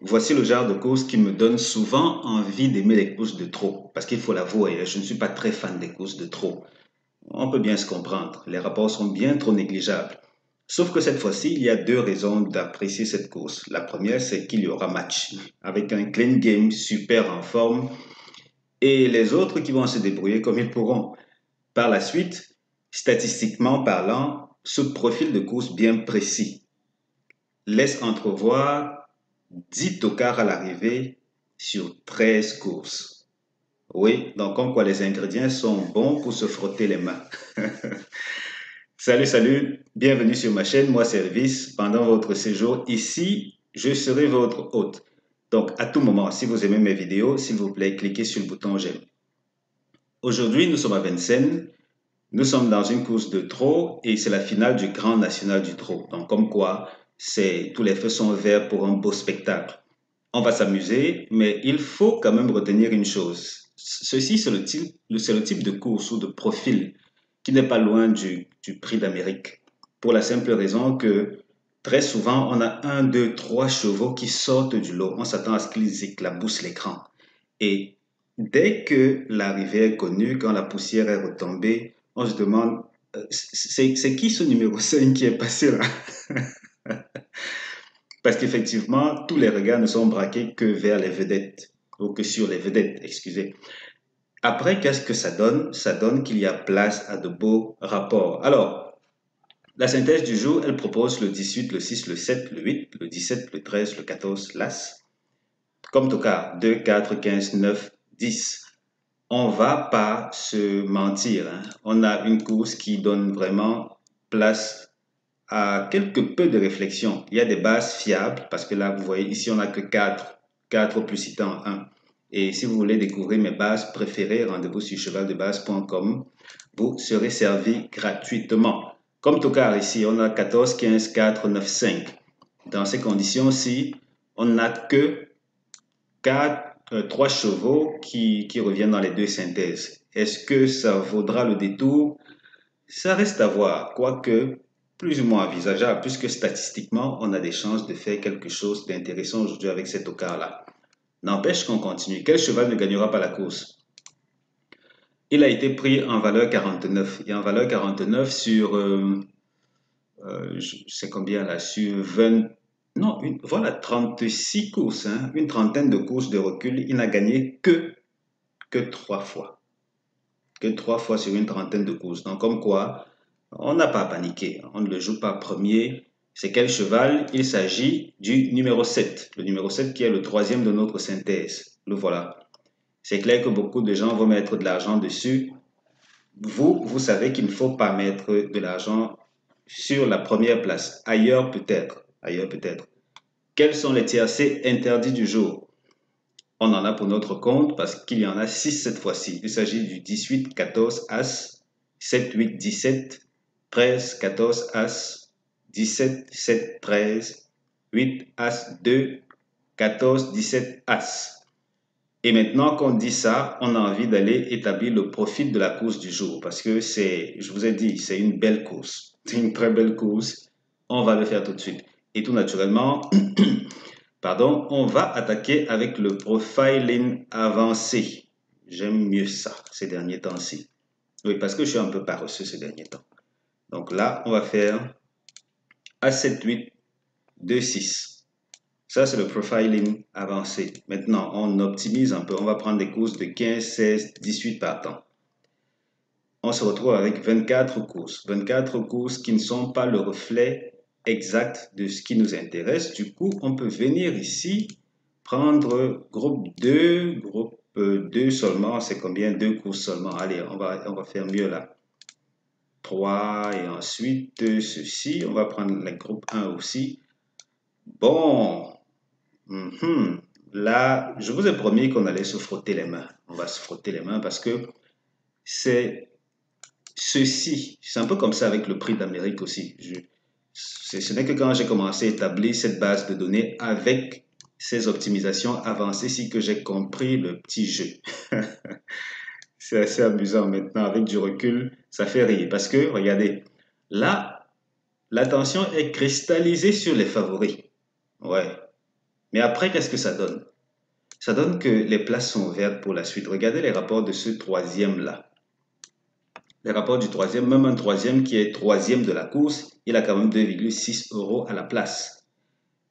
Voici le genre de course qui me donne souvent envie d'aimer les courses de trop. Parce qu'il faut l'avouer, je ne suis pas très fan des courses de trop. On peut bien se comprendre, les rapports sont bien trop négligeables. Sauf que cette fois-ci, il y a deux raisons d'apprécier cette course. La première, c'est qu'il y aura match, avec un clean game super en forme, et les autres qui vont se débrouiller comme ils pourront. Par la suite, statistiquement parlant, ce profil de course bien précis laisse entrevoir 10 tocards à l'arrivée sur 13 courses. Oui, donc comme quoi les ingrédients sont bons pour se frotter les mains. Salut, salut, bienvenue sur ma chaîne, moi c'est Elvis. Pendant votre séjour ici, je serai votre hôte. Donc à tout moment, si vous aimez mes vidéos, s'il vous plaît, cliquez sur le bouton j'aime. Aujourd'hui, nous sommes à Vincennes. Nous sommes dans une course de trot et c'est la finale du Grand National du Trot. Donc comme quoi, tous les feux sont verts pour un beau spectacle. On va s'amuser, mais il faut quand même retenir une chose. Ceci, c'est le type de course ou de profil qui n'est pas loin du prix d'Amérique. Pour la simple raison que très souvent, on a un, deux, trois chevaux qui sortent du lot. On s'attend à ce qu'ils éclaboussent l'écran. Et dès que l'arrivée est connue, quand la poussière est retombée, on se demande, c'est qui ce numéro 5 qui est passé là? Parce qu'effectivement, tous les regards ne sont braqués que vers les vedettes, ou que sur les vedettes, excusez. Après, qu'est-ce que ça donne? Ça donne qu'il y a place à de beaux rapports. Alors, la synthèse du jour, elle propose le 18, le 6, le 7, le 8, le 17, le 13, le 14, l'As. Comme tout cas, 2, 4, 15, 9, 10. On va pas se mentir, hein. On a une course qui donne vraiment place à quelque peu de réflexion. Il y a des bases fiables, parce que là, vous voyez, ici, on n'a que 4, 4 plus citant 1. Et si vous voulez découvrir mes bases préférées, rendez-vous sur chevaldebase.com. Vous serez servi gratuitement. Comme tout cas ici, on a 14, 15, 4, 9, 5. Dans ces conditions-ci, on n'a que 3 chevaux qui reviennent dans les deux synthèses. Est-ce que ça vaudra le détour? Ça reste à voir, quoique plus ou moins envisageable, puisque statistiquement, on a des chances de faire quelque chose d'intéressant aujourd'hui avec cet ocard-là. N'empêche qu'on continue. Quel cheval ne gagnera pas la course? Il a été pris en valeur 49. Et en valeur 49 sur, c'est combien là? Sur 20, non, voilà, 36 courses, hein, une trentaine de courses de recul. Il n'a gagné que 3 fois. Que 3 fois sur une trentaine de courses. Donc, comme quoi, on n'a pas à paniquer. On ne le joue pas premier. C'est quel cheval? Il s'agit du numéro 7. Le numéro 7 qui est le troisième de notre synthèse. Le voilà. C'est clair que beaucoup de gens vont mettre de l'argent dessus. Vous savez qu'il ne faut pas mettre de l'argent sur la première place. Ailleurs peut-être. Ailleurs peut-être. Quels sont les tiercés interdits du jour? On en a pour notre compte parce qu'il y en a 6 cette fois-ci. Il s'agit du 18, 14, As, 7, 8, 17, 13, 14, As, 17, 7, 13, 8, As, 2, 14, 17, As. Et maintenant qu'on dit ça, on a envie d'aller établir le profil de la course du jour parce que je vous ai dit, c'est une belle course. C'est une très belle course. On va le faire tout de suite. Et tout naturellement, pardon, on va attaquer avec le profiling avancé. J'aime mieux ça ces derniers temps-ci. Oui, parce que je suis un peu paresseux ces derniers temps. Donc là, on va faire A7, 8, 2, 6. Ça, c'est le profiling avancé. Maintenant, on optimise un peu. On va prendre des courses de 15, 16, 18 par temps. On se retrouve avec 24 courses. 24 courses qui ne sont pas le reflet exact de ce qui nous intéresse. Du coup, on peut venir ici, prendre groupe 2, groupe 2 seulement. C'est combien? 2 courses seulement. Allez, on va faire mieux là. 3 et ensuite ceci. On va prendre le groupe 1 aussi. Bon, là, je vous ai promis qu'on allait se frotter les mains. On va se frotter les mains parce que c'est ceci. C'est un peu comme ça avec le prix d'Amérique aussi. Ce n'est que quand j'ai commencé à établir cette base de données avec ces optimisations avancées, si que j'ai compris le petit jeu. C'est assez amusant maintenant. Avec du recul, ça fait rire. Parce que, regardez, là, l'attention est cristallisée sur les favoris. Ouais. Mais après, qu'est-ce que ça donne? Ça donne que les places sont ouvertes pour la suite. Regardez les rapports de ce troisième-là. Les rapports du troisième, même un troisième qui est troisième de la course, il a quand même 2,6 € à la place.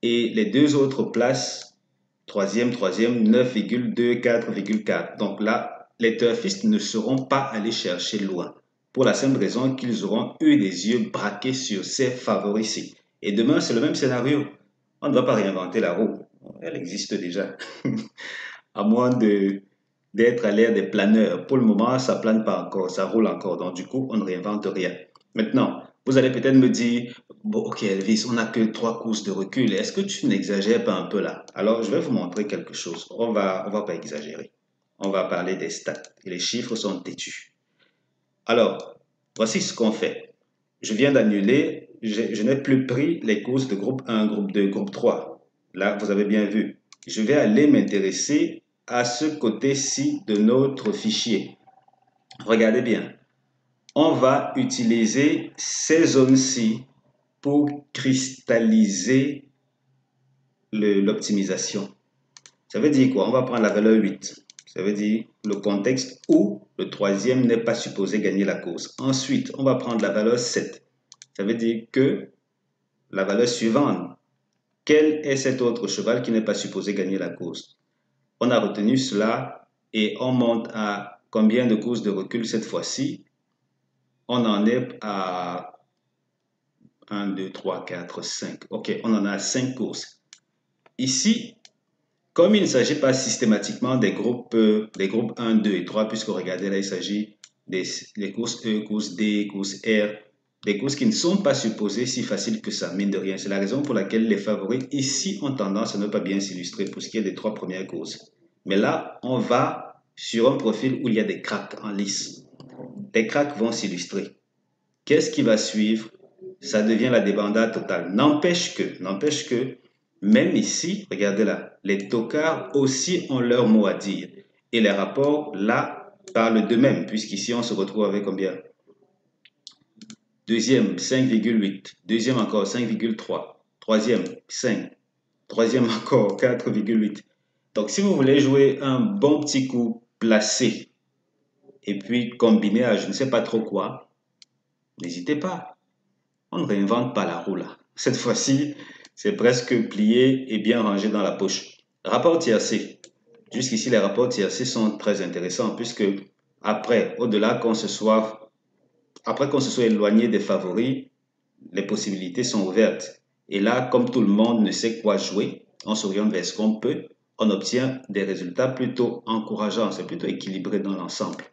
Et les deux autres places, troisième, 9,2, 4,4. Donc là, les turfistes ne seront pas allés chercher loin. Pour la simple raison qu'ils auront eu les yeux braqués sur ces favoris-ci. Et demain, c'est le même scénario. On ne va pas réinventer la roue. Elle existe déjà. À moins d'être à l'ère des planeurs. Pour le moment, ça plane pas encore, ça roule encore. Donc, du coup, on ne réinvente rien. Maintenant, vous allez peut-être me dire, bon, ok, Elvis, on n'a que 3 courses de recul. Est-ce que tu n'exagères pas un peu là? Alors, je vais vous montrer quelque chose. On va pas exagérer. On va parler des stats. Et les chiffres sont têtus. Alors, voici ce qu'on fait. Je viens d'annuler, je n'ai plus pris les courses de groupe 1, groupe 2, groupe 3. Là, vous avez bien vu. Je vais aller m'intéresser à ce côté-ci de notre fichier. Regardez bien. On va utiliser ces zones-ci pour cristalliser l'optimisation. Ça veut dire quoi? On va prendre la valeur 8. Ça veut dire le contexte où le troisième n'est pas supposé gagner la course. Ensuite, on va prendre la valeur 7. Ça veut dire que la valeur suivante, quel est cet autre cheval qui n'est pas supposé gagner la course? On a retenu cela et on monte à combien de courses de recul cette fois-ci? On en est à 1, 2, 3, 4, 5. Ok, on en a 5 courses. Ici, comme il ne s'agit pas systématiquement des groupes 1, 2 et 3, puisque regardez là, il s'agit des courses E, courses D, courses R, des courses qui ne sont pas supposées si faciles que ça, mine de rien. C'est la raison pour laquelle les favoris ici ont tendance à ne pas bien s'illustrer pour ce qui est des 3 premières courses. Mais là, on va sur un profil où il y a des cracks en lice. Les cracks vont s'illustrer. Qu'est-ce qui va suivre? Ça devient la débandade totale. N'empêche que, même ici, regardez là, les tocards aussi ont leur mot à dire. Et les rapports, là, parlent d'eux-mêmes, puisqu'ici, on se retrouve avec combien? Deuxième, 5,8. Deuxième encore, 5,3. Troisième, 5. Troisième encore, 4,8. Donc, si vous voulez jouer un bon petit coup placé, et puis combiné à je ne sais pas trop quoi, n'hésitez pas. On ne réinvente pas la roue là. Cette fois-ci, c'est presque plié et bien rangé dans la poche. Rapport tiercé. Jusqu'ici, les rapports tiercés sont très intéressants puisque après, au-delà après qu'on se soit éloigné des favoris, les possibilités sont ouvertes. Et là, comme tout le monde ne sait quoi jouer, on s'oriente vers ce qu'on peut, on obtient des résultats plutôt encourageants, c'est plutôt équilibré dans l'ensemble.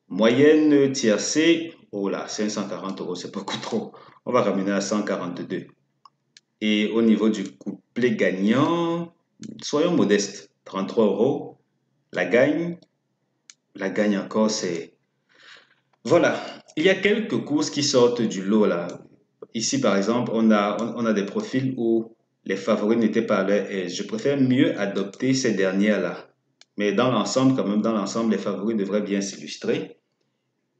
Moyenne tiercée, oh là, 540 €, c'est beaucoup trop. On va ramener à 142. Et au niveau du couplet gagnant, soyons modestes, 33 €. La gagne encore, c'est... Voilà, il y a quelques courses qui sortent du lot là. Ici, par exemple, on a des profils où les favoris n'étaient pas là et je préfère mieux adopter ces dernières-là. Mais dans l'ensemble, quand même, dans l'ensemble, les favoris devraient bien s'illustrer.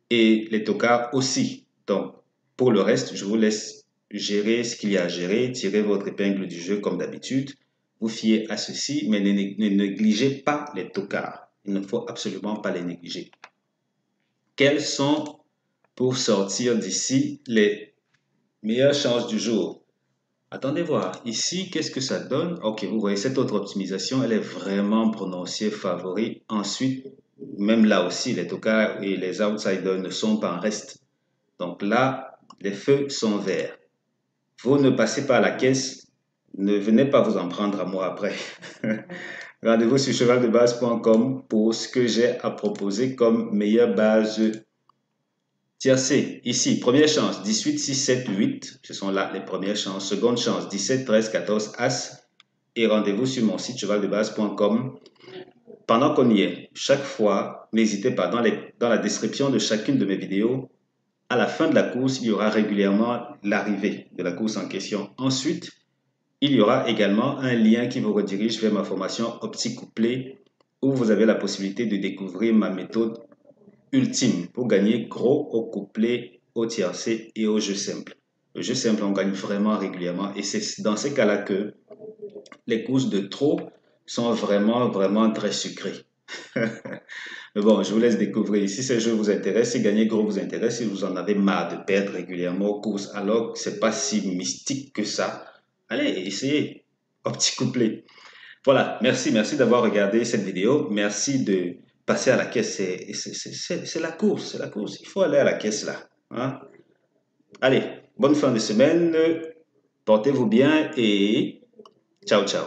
Et les tocards aussi. Donc, pour le reste, je vous laisse gérer ce qu'il y a à gérer, tirer votre épingle du jeu comme d'habitude, vous fiez à ceci, mais ne négligez pas les tocards. Il ne faut absolument pas les négliger. Quelles sont, pour sortir d'ici, les meilleures chances du jour? Attendez voir, ici, qu'est-ce que ça donne? Ok, vous voyez, cette autre optimisation, elle est vraiment prononcée favori. Ensuite, même là aussi, les tocards et les outsiders ne sont pas en reste. Donc là, les feux sont verts. Vous ne passez pas à la caisse, ne venez pas vous en prendre à moi après. Rendez-vous sur chevaldebase.com pour ce que j'ai à proposer comme meilleure base tiercée. Ici, première chance, 18, 6, 7, 8. Ce sont là les premières chances. Seconde chance, 17, 13, 14, As. Et rendez-vous sur mon site chevaldebase.com. Pendant qu'on y est, chaque fois, n'hésitez pas, dans la description de chacune de mes vidéos, à la fin de la course, il y aura régulièrement l'arrivée de la course en question. Ensuite, il y aura également un lien qui vous redirige vers ma formation optique couplée où vous avez la possibilité de découvrir ma méthode ultime pour gagner gros au couplet, au tiercé et au jeu simple. Le jeu simple, on gagne vraiment régulièrement et c'est dans ces cas-là que les courses de trop sont vraiment, vraiment très sucrées. Mais bon, je vous laisse découvrir. Si ces jeux vous intéressent, si gagner gros vous intéresse, si vous en avez marre de perdre régulièrement aux courses, alors que c'est pas si mystique que ça, allez, essayez. Au petit couplet. Voilà, merci d'avoir regardé cette vidéo. Merci de passer à la caisse. C'est la course, c'est la course. Il faut aller à la caisse là. Hein? Allez, bonne fin de semaine. Portez-vous bien et ciao, ciao.